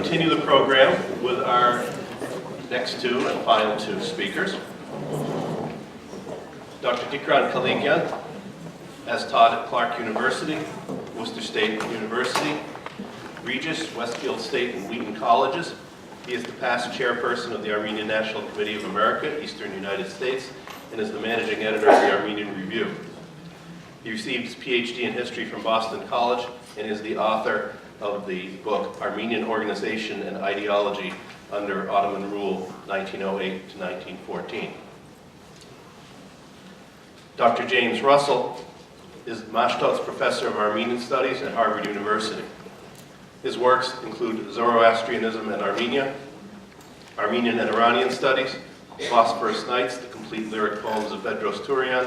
continue the program with our next two and final two speakers. Dr. Dikran Kaligian has taught at Clark University, Worcester State University, Regis, Westfield State, and Wheaton Colleges. He is the past chairperson of the Armenian National Committee of America, Eastern United States, and is the managing editor of the Armenian Review. He received his PhD in history from Boston College and is the author of the book Armenian Organization and Ideology under Ottoman Rule 1908 to 1914. Dr. James Russell is Mashtots Professor of Armenian Studies at Harvard University. His works include Zoroastrianism and Armenia, Armenian and Iranian Studies, Phosphorus Nights, the complete lyric poems of Bedros Turian,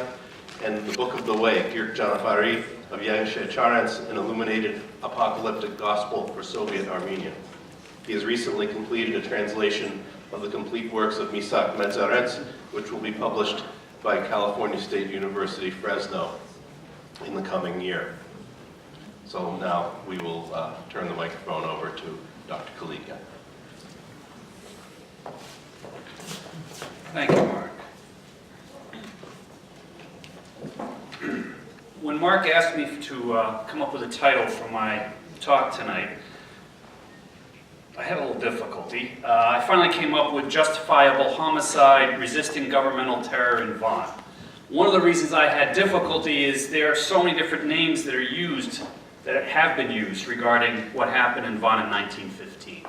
and the Book of the Way, Girk Janafari of Yanshe Charans, an illuminated apocalyptic gospel for Soviet Armenia. He has recently completed a translation of the complete works of Misak Medzarets, which will be published by California State University, Fresno, in the coming year. So now we will turn the microphone over to Dr. Kaligian. Thank you, Mark. When Mark asked me to come up with a title for my talk tonight, I had a little difficulty. I finally came up with Justifiable, Homicide, Resisting Governmental Terror in Van. One of the reasons I had difficulty is there are so many different names that are used, that have been used regarding what happened in Van in 1915. You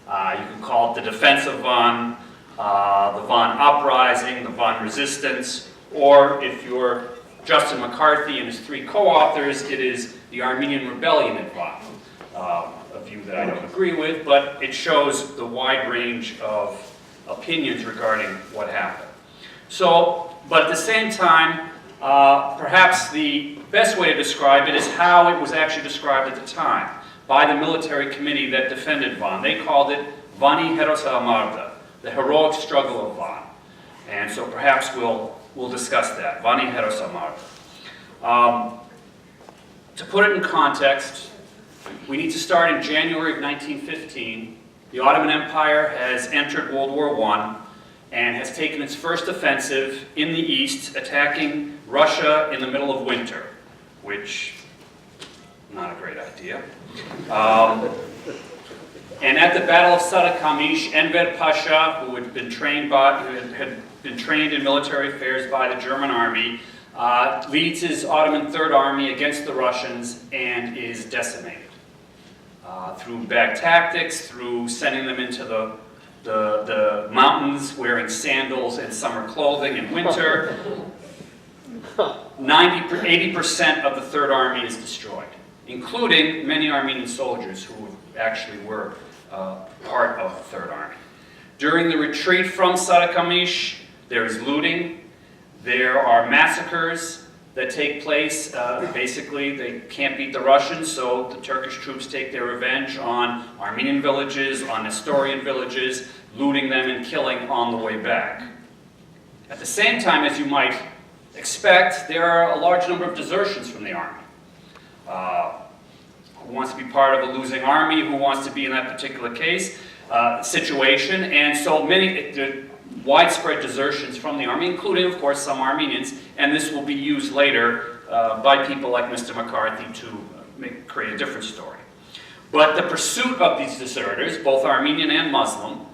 can call it the Defense of Van, the Van Uprising, the Van Resistance, or if you're Justin McCarthy and his three co-authors, it is the Armenian Rebellion in Van. A view that I don't agree with, but it shows the wide range of opinions regarding what happened. So, but at the same time, perhaps the best way to describe it is how it was actually described at the time by the military committee that defended Van. They called it Vani Herosa Amarda, the heroic struggle of Van. And so perhaps we'll discuss that, Vani Herosa Amarda. To put it in context, we need to start in January of 1915. The Ottoman Empire has entered World War I and has taken its first offensive in the east, attacking Russia in the middle of winter, which, not a great idea. And at the Battle of Sarıkamış, Enver Pasha, who had been trained in military affairs by the German army, leads his Ottoman Third Army against the Russians and is decimated. Through bad tactics, through sending them into the mountains wearing sandals and summer clothing in winter, 80% of the Third Army is destroyed, including many Armenian soldiers who actually were part of the Third Army. During the retreat from Sarıkamış, there is looting, there are massacres that take place. Basically, they can't beat the Russians, so the Turkish troops take their revenge on Armenian villages, on Nestorian villages, looting them and killing on the way back. At the same time, as you might expect, there are a large number of desertions from the army. Who wants to be part of a losing army, who wants to be in that particular situation, and so many widespread desertions from the army, including, of course, some Armenians, and this will be used later by people like Mr. McCarthy to create a different story. But the pursuit of these deserters, both Armenian and Muslim,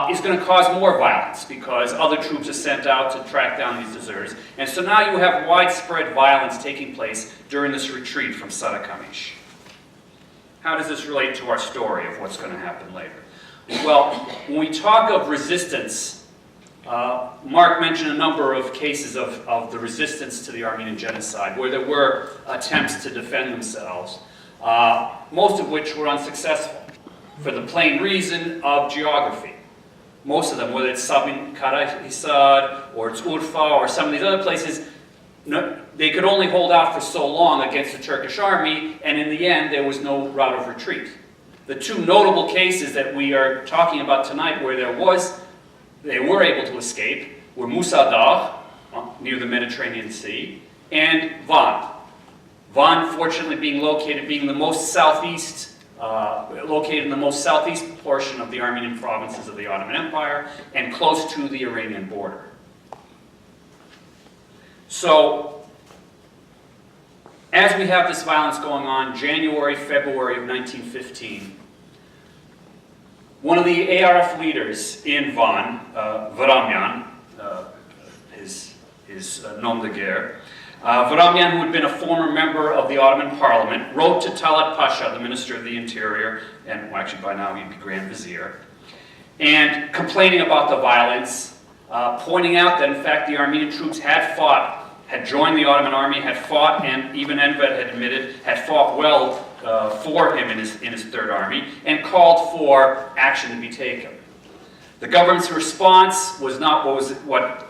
is going to cause more violence because other troops are sent out to track down these deserters. And so now you have widespread violence taking place during this retreat from Sarıkamış. How does this relate to our story of what's going to happen later? Well, when we talk of resistance, Mark mentioned a number of cases of the resistance to the Armenian genocide where there were attempts to defend themselves, most of which were unsuccessful for the plain reason of geography. Most of them, whether it's Sabin Karahisar or it's Urfa or some of these other places, they could only hold out for so long against the Turkish army, and in the end there was no route of retreat. The two notable cases that we are talking about tonight where they were able to escape were Musa Dagh, near the Mediterranean Sea, and Van. Van, fortunately, being the most southeast located in the most southeast portion of the Armenian provinces of the Ottoman Empire and close to the Iranian border. So, as we have this violence going on, January, February of 1915, one of the ARF leaders in Van, Varamian, his nom de guerre, Varamian, who had been a former member of the Ottoman Parliament, wrote to Talat Pasha, the Minister of the Interior, and well, actually by now he'd be Grand Vizier, and complaining about the violence, pointing out that in fact the Armenian troops had joined the Ottoman army, had fought, and even Enver had admitted, had fought well for him in his Third Army, and called for action to be taken. The government's response was not what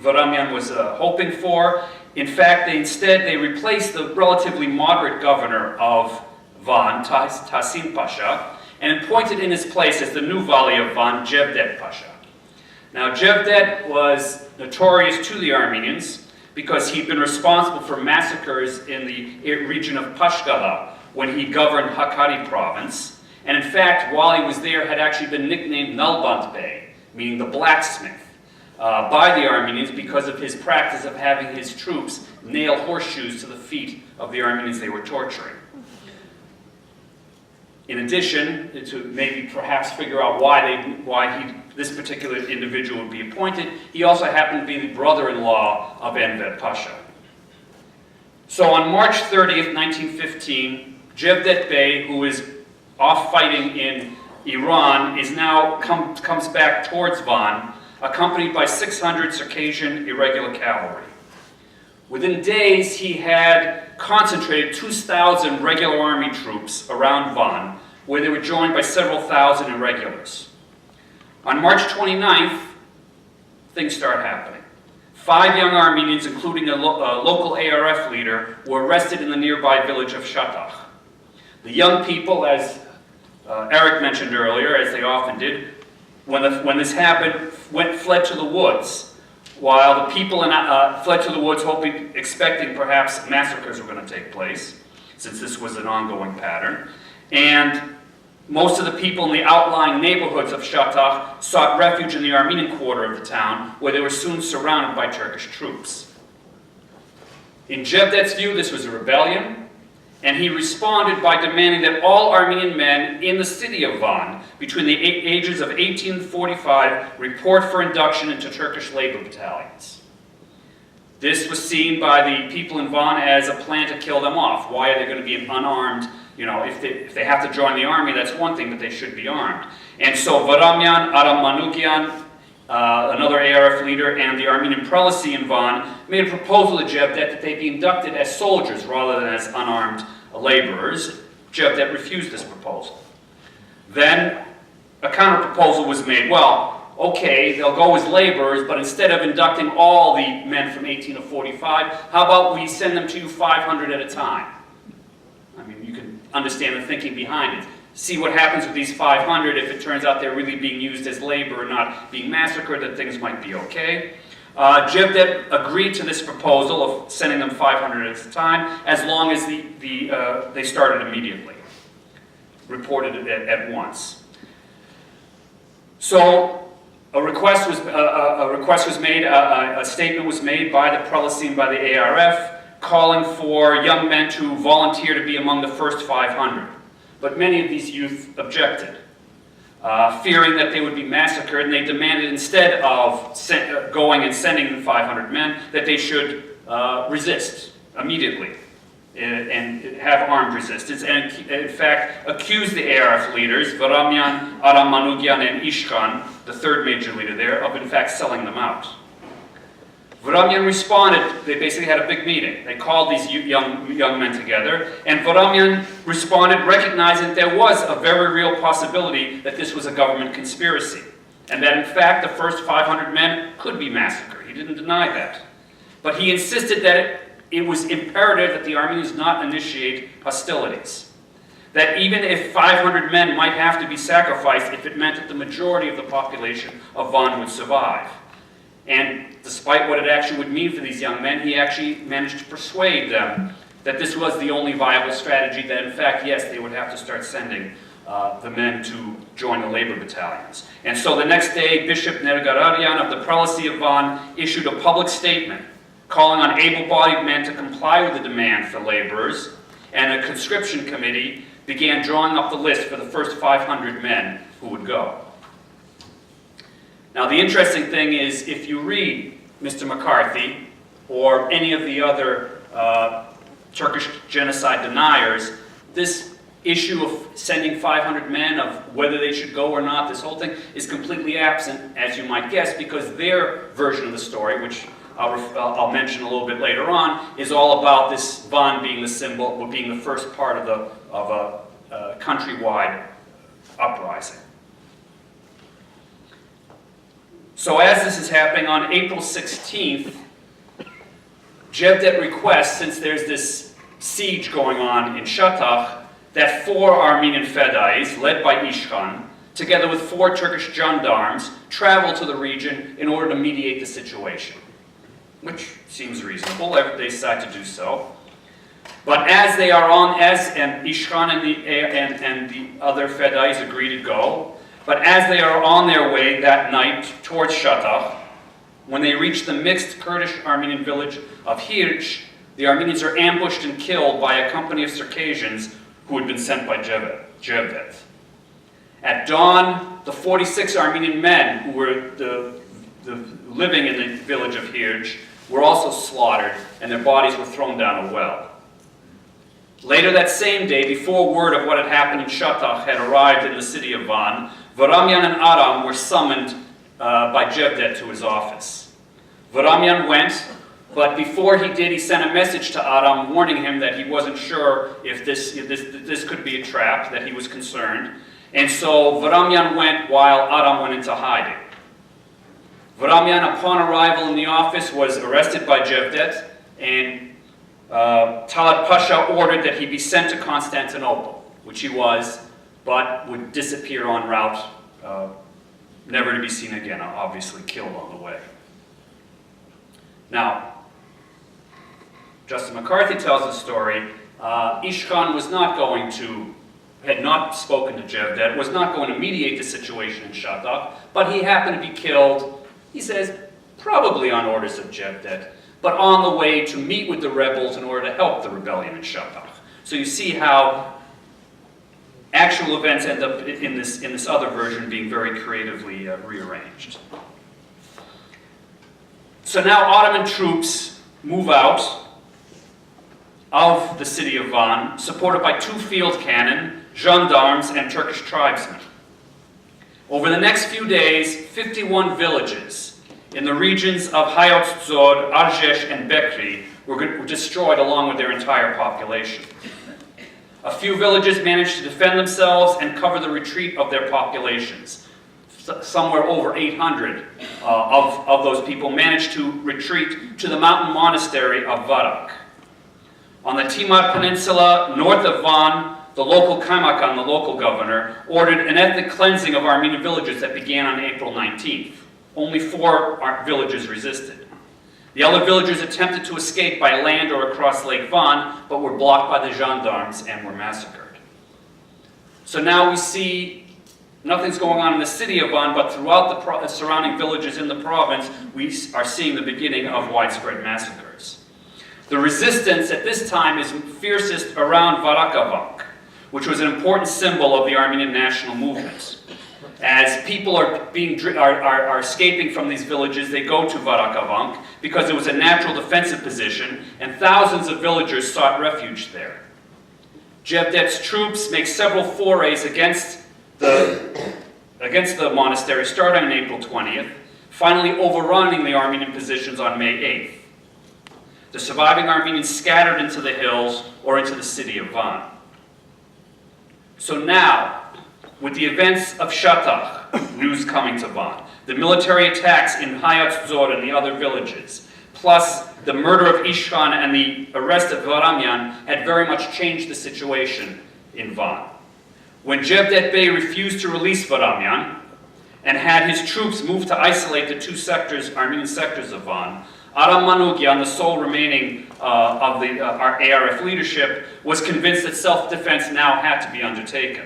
Varamian was hoping for. In fact, they replaced the relatively moderate governor of Van, Tahsin Pasha, and appointed in his place as the new Vali of Van, Cevdet Pasha. Now, Cevdet was notorious to the Armenians because he'd been responsible for massacres in the region of Pashkala when he governed Hakkari province, and in fact, while he was there, had actually been nicknamed Nalbant Bey, meaning the blacksmith, by the Armenians because of his practice of having his troops nail horseshoes to the feet of the Armenians they were torturing. In addition, to maybe perhaps figure out why this particular individual would be appointed, he also happened to be the brother-in-law of Enver Pasha. So on March 30th, 1915, Cevdet Bey, who is off fighting in Iran, comes back towards Van, accompanied by 600 Circassian irregular cavalry. Within days, he had concentrated 2,000 regular army troops around Van, where they were joined by several thousand irregulars. On March 29th, things start happening. 5 young Armenians, including a local ARF leader, were arrested in the nearby village of Shatach. The young people, as Eric mentioned earlier, as they often did, when this happened, fled to the woods, while the people fled to the woods, expecting perhaps massacres were going to take place, since this was an ongoing pattern. And most of the people in the outlying neighborhoods of Shatach sought refuge in the Armenian quarter of the town, where they were soon surrounded by Turkish troops. In Cevdet's view, this was a rebellion, and he responded by demanding that all Armenian men in the city of Van, between the ages of 18 and 45, report for induction into Turkish labor battalions. This was seen by the people in Van as a plan to kill them off. Why are they going to be unarmed? You know, if they have to join the army, that's one thing, but they should be armed. And so Varamian, Aram Manukyan, another ARF leader, and the Armenian prelacy in Van made a proposal to Cevdet that they be inducted as soldiers rather than as unarmed laborers. Cevdet refused this proposal. Then a counter-proposal was made. Well, okay, they'll go as laborers, but instead of inducting all the men from 18 to 45, how about we send them to you 500 at a time? I mean, you can understand the thinking behind it. See what happens with these 500. If it turns out they're really being used as labor and not being massacred, then things might be okay. Cevdet agreed to this proposal of sending them 500 at a time, as long as they started immediately, reported it at once. So a statement was made by the prelacy and by the ARF, calling for young men to volunteer to be among the first 500. But many of these youth objected, fearing that they would be massacred, and they demanded, instead of going and sending the 500 men, that they should resist immediately and have armed resistance, and in fact accused the ARF leaders, Varamian, Aram Manukyan, and Ishkan, the third major leader there, of in fact selling them out. Varamian responded. They basically had a big meeting. They called these young men together, and Varamian responded, recognizing that there was a very real possibility that this was a government conspiracy, and that in fact the first 500 men could be massacred. He didn't deny that. But he insisted that it was imperative that the Armenians not initiate hostilities. That even if 500 men might have to be sacrificed, if it meant that the majority of the population of Van would survive. And despite what it actually would mean for these young men, he actually managed to persuade them that this was the only viable strategy, that in fact, yes, they would have to start sending the men to join the labor battalions. And so the next day, Bishop Nergararian of the Prelacy of Van issued a public statement calling on able-bodied men to comply with the demand for laborers, and a conscription committee began drawing up the list for the first 500 men who would go. Now the interesting thing is, if you read Mr. McCarthy or any of the other Turkish genocide deniers, this issue of sending 500 men, of whether they should go or not, this whole thing is completely absent, as you might guess, because their version of the story, which I'll mention a little bit later on, is all about this Van being the symbol, being the first part of a countrywide uprising. So as this is happening, on April 16th, Cevdet requests, since there's this siege going on in Shataq, that 4 Armenian fedais, led by Ishkhan, together with 4 Turkish gendarmes, travel to the region in order to mediate the situation, which seems reasonable. They decide to do so. But as they are on, and Ishkhan and the other fedais agree to go, but as they are on their way that night towards Shataq, when they reach the mixed Kurdish-Armenian village of Hirch, the Armenians are ambushed and killed by a company of Circassians who had been sent by Cevdet. At dawn, the 46 Armenian men who were living in the village of Hirch were also slaughtered, and their bodies were thrown down a well. Later that same day, before word of what had happened in Shataq had arrived in the city of Van, Varamian and Aram were summoned by Cevdet to his office. Varamian went, but before he did, he sent a message to Aram warning him that he wasn't sure if this could be a trap, that he was concerned. And so Varamian went while Aram went into hiding. Varamian, upon arrival in the office, was arrested by Cevdet, and Talat Pasha ordered that he be sent to Constantinople, which he was, but would disappear en route, never to be seen again, obviously killed on the way. Now, Justice McCarthy tells the story. Ishkhan was not going to, had not spoken to Cevdet, was not going to mediate the situation in Shataq, but he happened to be killed, he says, probably on orders of Cevdet, but on the way to meet with the rebels in order to help the rebellion in Shataq. So you see how actual events end up in this other version being very creatively rearranged. So now Ottoman troops move out of the city of Van, supported by 2 field cannon, gendarmes, and Turkish tribesmen. Over the next few days, 51 villages in the regions of Hayat Zod, Arjesh, and Bekri were destroyed along with their entire population. A few villages managed to defend themselves and cover the retreat of their populations. Somewhere over 800 of those people managed to retreat to the mountain monastery of Varak. On the Timar Peninsula, north of Van, the local Kaymakam, the local governor, ordered an ethnic cleansing of Armenian villages that began on April 19th. Only 4 villages resisted. The other villagers attempted to escape by land or across Lake Van, but were blocked by the gendarmes and were massacred. So now we see nothing's going on in the city of Van, but throughout the surrounding villages in the province, we are seeing the beginning of widespread massacres. The resistance at this time is fiercest around Varakavank, which was an important symbol of the Armenian national movement. As people are escaping from these villages, they go to Varakavank because it was a natural defensive position, and thousands of villagers sought refuge there. Cevdet's troops make several forays against the monastery, starting on April 20th, finally overrunning the Armenian positions on May 8th. The surviving Armenians scattered into the hills or into the city of Van. So now, with the events of Shataq, news coming to Van, the military attacks in Hayat Zor and the other villages, plus the murder of Ishkhan and the arrest of Varamian had very much changed the situation in Van. When Cevdet Bey refused to release Varamian and had his troops move to isolate the 2 sectors, Armenian sectors of Van, Adam Manukyan, the sole remaining of our ARF leadership, was convinced that self-defense now had to be undertaken.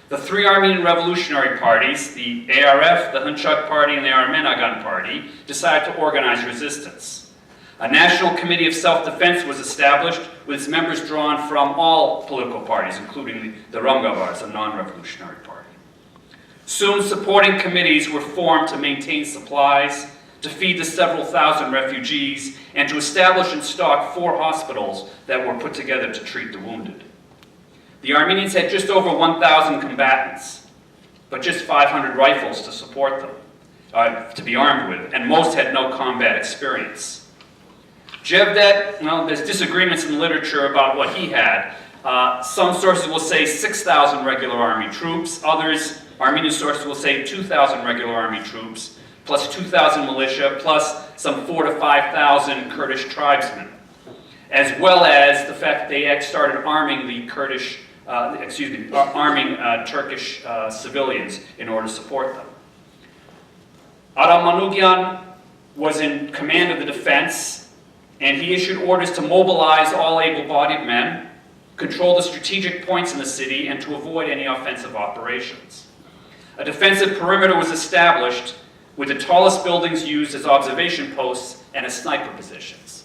The three Armenian revolutionary parties, the ARF, the Hunchak Party, and the Armenagan Party, decided to organize resistance. A national committee of self-defense was established with its members drawn from all political parties, including the Ramgavars, a non-revolutionary party. Soon, supporting committees were formed to maintain supplies, to feed the several thousand refugees, and to establish and stock 4 hospitals that were put together to treat the wounded. The Armenians had just over 1,000 combatants, but just 500 rifles to support them, to be armed with, and most had no combat experience. Jevdet, well, there's disagreements in the literature about what he had. Some sources will say 6,000 regular army troops. Others, Armenian sources, will say 2,000 regular army troops, plus 2,000 militia, plus some 4,000 to 5,000 Kurdish tribesmen, as well as the fact that they had started arming the Kurdish, Turkish civilians in order to support them. Adam Manukyan was in command of the defense, and he issued orders to mobilize all able-bodied men, control the strategic points in the city, and to avoid any offensive operations. A defensive perimeter was established with the tallest buildings used as observation posts and as sniper positions.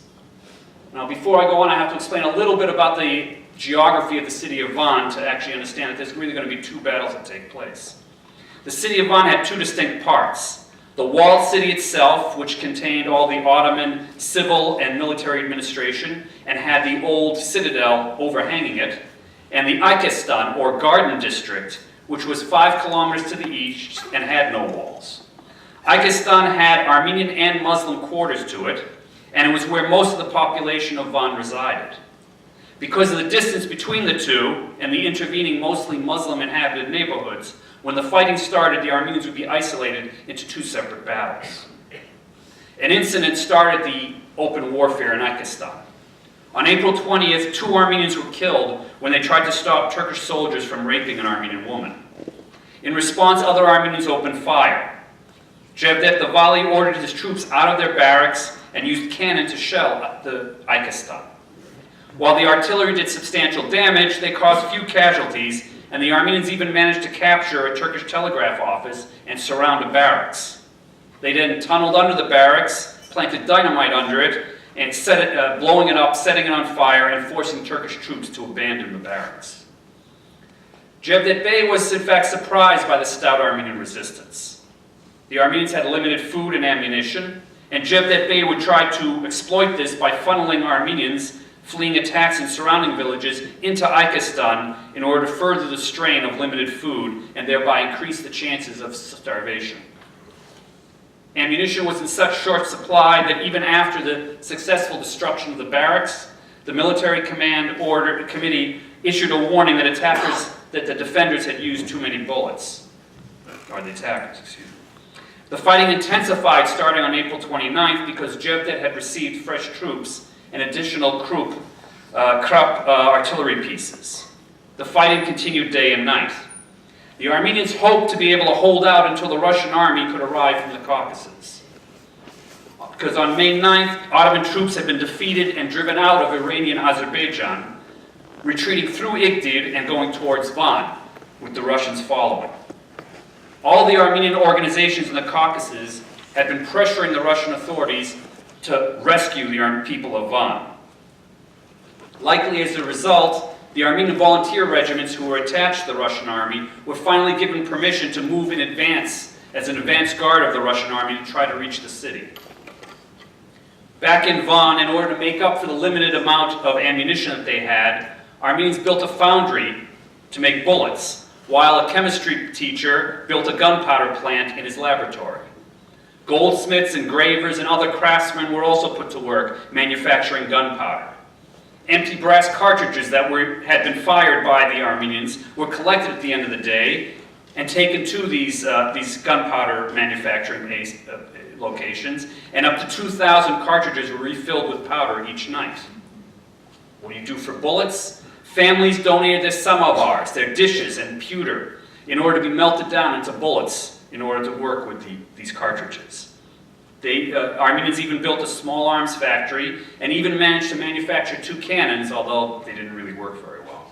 Now, before I go on, I have to explain a little bit about the geography of the city of Van to actually understand that there's really going to be 2 battles that take place. The city of Van had 2 distinct parts. The walled city itself, which contained all the Ottoman civil and military administration and had the old citadel overhanging it, and the Aikestan, or garden district, which was 5 kilometers to the east and had no walls. Aikestan had Armenian and Muslim quarters to it, and it was where most of the population of Van resided. Because of the distance between the two and the intervening mostly Muslim inhabited neighborhoods, when the fighting started, the Armenians would be isolated into 2 separate battles. An incident started the open warfare in Aikestan. On April 20th, 2 Armenians were killed when they tried to stop Turkish soldiers from raping an Armenian woman. In response, other Armenians opened fire. Jevdet the Vali ordered his troops out of their barracks and used cannon to shell the Aikestan. While the artillery did substantial damage, they caused few casualties, and the Armenians even managed to capture a Turkish telegraph office and surround a barracks. They then tunneled under the barracks, planted dynamite under it, and blowing it up, setting it on fire, and forcing Turkish troops to abandon the barracks. Jevdet Bey was in fact surprised by the stout Armenian resistance. The Armenians had limited food and ammunition, and Jevdet Bey would try to exploit this by funneling Armenians fleeing attacks in surrounding villages into Aikestan in order to further the strain of limited food and thereby increase the chances of starvation. Ammunition was in such short supply that even after the successful destruction of the barracks, the military committee issued a warning that the defenders had used too many bullets, or the attackers, excuse me. The fighting intensified starting on April 29th because Jevdet had received fresh troops and additional Krupp artillery pieces. The fighting continued day and night. The Armenians hoped to be able to hold out until the Russian army could arrive from the Caucasus. Because on May 9th, Ottoman troops had been defeated and driven out of Iranian Azerbaijan, retreating through Igdir and going towards Van, with the Russians following. All the Armenian organizations in the Caucasus had been pressuring the Russian authorities to rescue the people of Van. Likely as a result, the Armenian volunteer regiments who were attached to the Russian army were finally given permission to move in advance as an advance guard of the Russian army to try to reach the city. Back in Van, in order to make up for the limited amount of ammunition that they had, Armenians built a foundry to make bullets, while a chemistry teacher built a gunpowder plant in his laboratory. Goldsmiths, engravers, and other craftsmen were also put to work manufacturing gunpowder. Empty brass cartridges that had been fired by the Armenians were collected at the end of the day and taken to these gunpowder manufacturing locations, and up to 2,000 cartridges were refilled with powder each night. What do you do for bullets? Families donated their samovars, their dishes, and pewter in order to be melted down into bullets in order to work with these cartridges. Armenians even built a small arms factory and even managed to manufacture 2 cannons, although they didn't really work very well.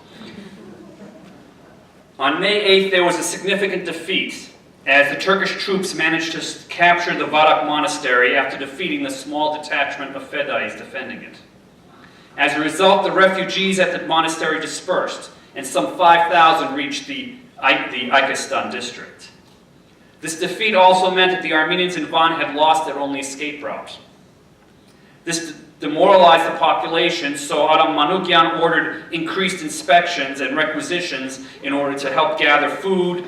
On May 8th, there was a significant defeat as the Turkish troops managed to capture the Varak monastery after defeating the small detachment of Fedais defending it. As a result, the refugees at the monastery dispersed, and some 5,000 reached the Ikistan district. This defeat also meant that the Armenians in Van had lost their only escape route. This demoralized the population, so Adam Manukyan ordered increased inspections and requisitions in order to help gather food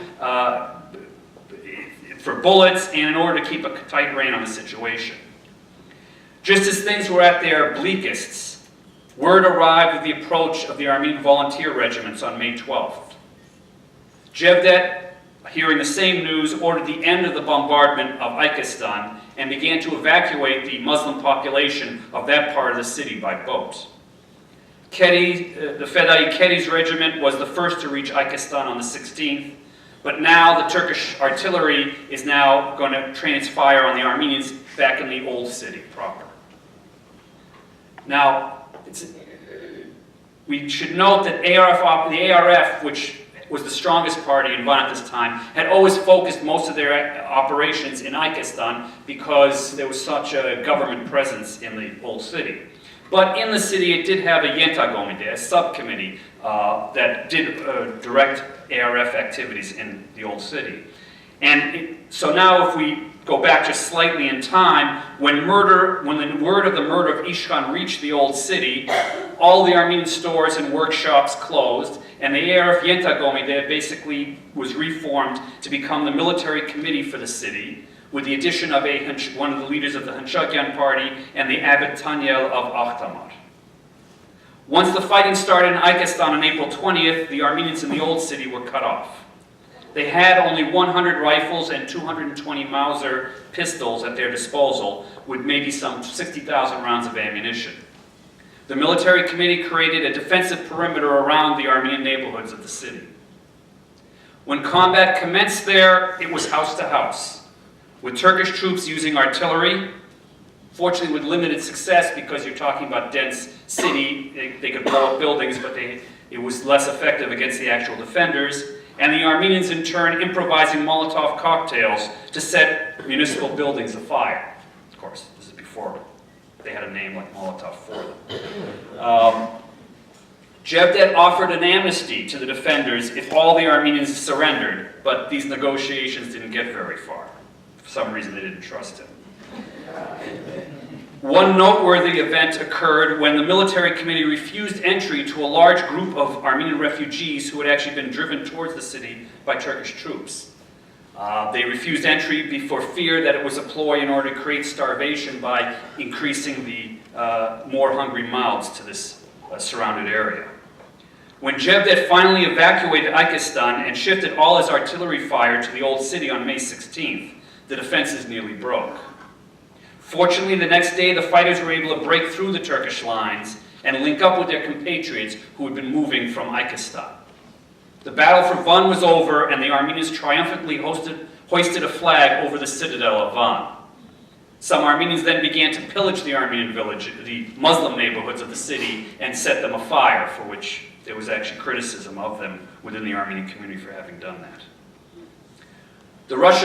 for bullets and in order to keep a tight rein on the situation. Just as things were at their bleakest, word arrived of the approach of the Armenian volunteer regiments on May 12th. Jevdet, hearing the same news, ordered the end of the bombardment of Ikistan and began to evacuate the Muslim population of that part of the city by boat. The Fedai Kedi's regiment was the first to reach Ikistan on the 16th, but now the Turkish artillery is now going to train its fire on the Armenians back in the old city proper. Now, we should note that the ARF, which was the strongest party in Van at this time, had always focused most of their operations in Ikistan because there was such a government presence in the old city. But in the city, it did have a Yentagomide, a subcommittee that did direct ARF activities in the old city. And so now if we go back just slightly in time, when the word of the murder of Ishkan reached the old city, all the Armenian stores and workshops closed, and the ARF Yentagomide basically was reformed to become the military committee for the city, with the addition of one of the leaders of the Hanchagyan party and the Abbot Tanyel of Akhtamar. Once the fighting started in Ikistan on April 20th, the Armenians in the old city were cut off. They had only 100 rifles and 220 Mauser pistols at their disposal, with maybe some 60,000 rounds of ammunition. The military committee created a defensive perimeter around the Armenian neighborhoods of the city. When combat commenced there, it was house to house, with Turkish troops using artillery, fortunately with limited success because you're talking about dense city. They could blow up buildings, but it was less effective against the actual defenders. And the Armenians in turn improvising Molotov cocktails to set municipal buildings afire. Of course, this is before they had a name like Molotov for them. Jevdet offered an amnesty to the defenders if all the Armenians surrendered, but these negotiations didn't get very far. For some reason, they didn't trust him. One noteworthy event occurred when the military committee refused entry to a large group of Armenian refugees who had actually been driven towards the city by Turkish troops. They refused entry for fear that it was a ploy in order to create starvation by increasing the more hungry mouths to this surrounded area. When Jevdet finally evacuated Ikistan and shifted all his artillery fire to the old city on May 16th, the defenses nearly broke. Fortunately, the next day, the fighters were able to break through the Turkish lines and link up with their compatriots who had been moving from Ikistan. The battle for Van was over, and the Armenians triumphantly hoisted a flag over the citadel of Van. Some Armenians then began to pillage the Armenian village, the Muslim neighborhoods of the city, and set them afire, for which there was actually criticism of them within the Armenian community for having done that. The Russian